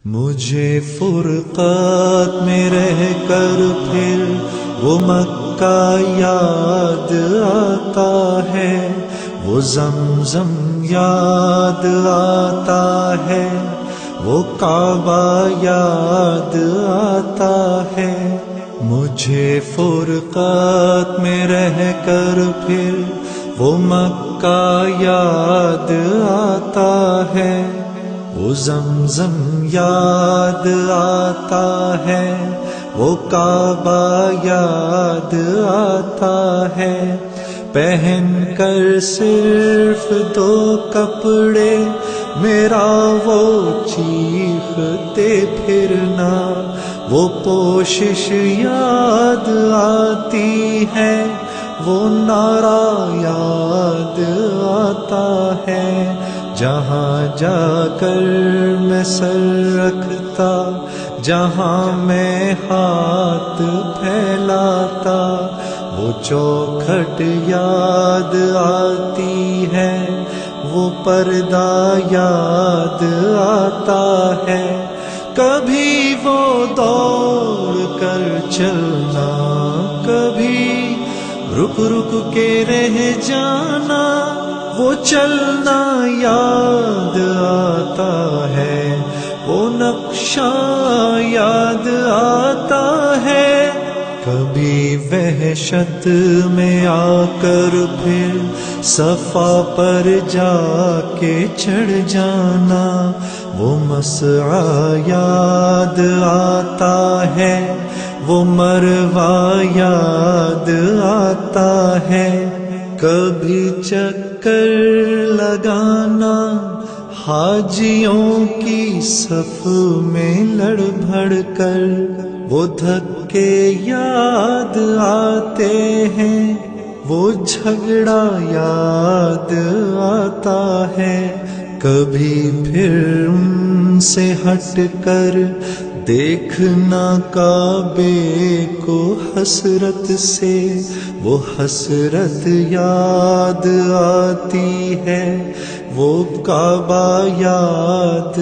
مجھے فرقات میں رہ کر پھر وہ مکہ یاد آتا ہے، وہ زمزم یاد آتا ہے، وہ کعبہ یاد آتا ہے۔ مجھے فرقات میں رہ کر پھر وہ مکہ یاد آتا ہے، وہ زمزم یاد آتا ہے، وہ کعبہ یاد آتا ہے۔ پہن کر صرف دو کپڑے میرا وہ چیختے پھرنا، وہ پوشش یاد آتی ہے، وہ نعرہ یاد آتا ہے۔ جہاں جا کر میں سر رکھتا، جہاں میں ہاتھ پھیلاتا، وہ چوکھٹ یاد آتی ہے، وہ پردہ یاد آتا ہے۔ کبھی وہ دوڑ کر چلنا، کبھی رک رک کے رہ جانا، وہ چلنا یاد آتا ہے، وہ نقشہ یاد آتا ہے۔ کبھی وحشت میں آ کر پھر صفا پر جا کے چڑھ جانا، وہ مسعی یاد آتا ہے، وہ مروہ یاد آتا ہے۔ کبھی چکر لگانا حاجیوں کی صف میں لڑ بھڑ کر، وہ دھکے یاد آتے ہیں، وہ جھگڑا یاد آتا ہے۔ کبھی پھر ان سے ہٹ کر دیکھنا کعبے کو حسرت سے، وہ حسرت یاد آتی ہے، وہ کعبہ یاد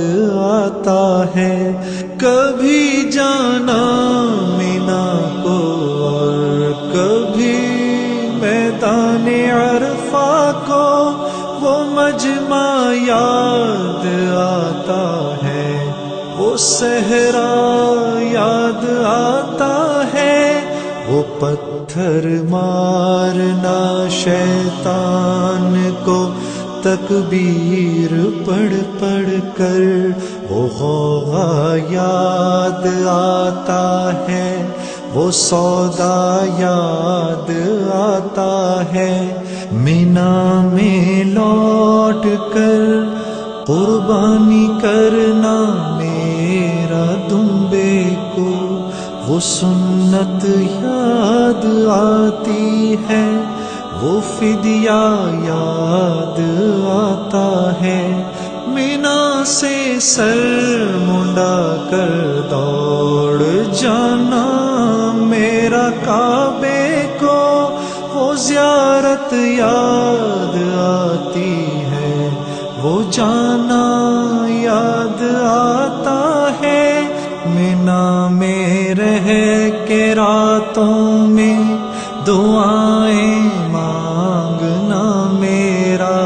آتا ہے۔ کبھی جانا مینا کو اور کبھی میدان عرفہ کو، وہ مجمع یاد آتا ہے، وہ صحرا یاد آتا ہے، وہ پتھر مارنا شیطان کو تکبیر پڑھ پڑھ کر، وہ غوغا یاد آتا ہے، وہ سودا یاد آتا ہے۔ مینا میں لوٹ کر قربانی کرنا میرا دمبے کو، وہ سنت یاد آتی ہے، وہ فدیہ یاد آتا ہے۔ مینا سے سر منڈا کر دوڑ جانا میرا کعبے کو، وہ زیارت یاد آتی ہے، وہ جانا یاد آتا ہے۔ مینا میں رہ کے راتوں میں دعائیں مانگنا میرا،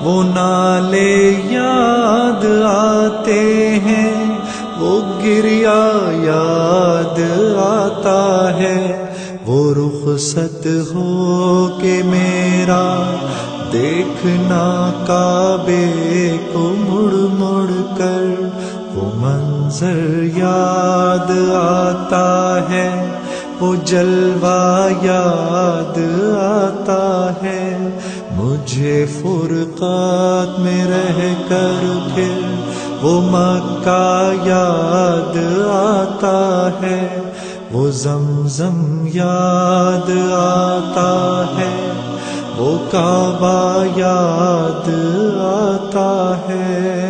وہ نالے یاد آتے ہیں، وہ گریا یاد آتا ہے۔ وہ رخصت ہو کے میرا دیکھنا کعبے کو مڑ مڑ کر، وہ منظر یاد آتا ہے، وہ جلوہ یاد آتا ہے۔ مجھے فرقات میں رہ کر پھر وہ مکہ یاد آتا ہے، وہ زمزم یاد آتا ہے، وہ کعبہ یاد آتا ہے۔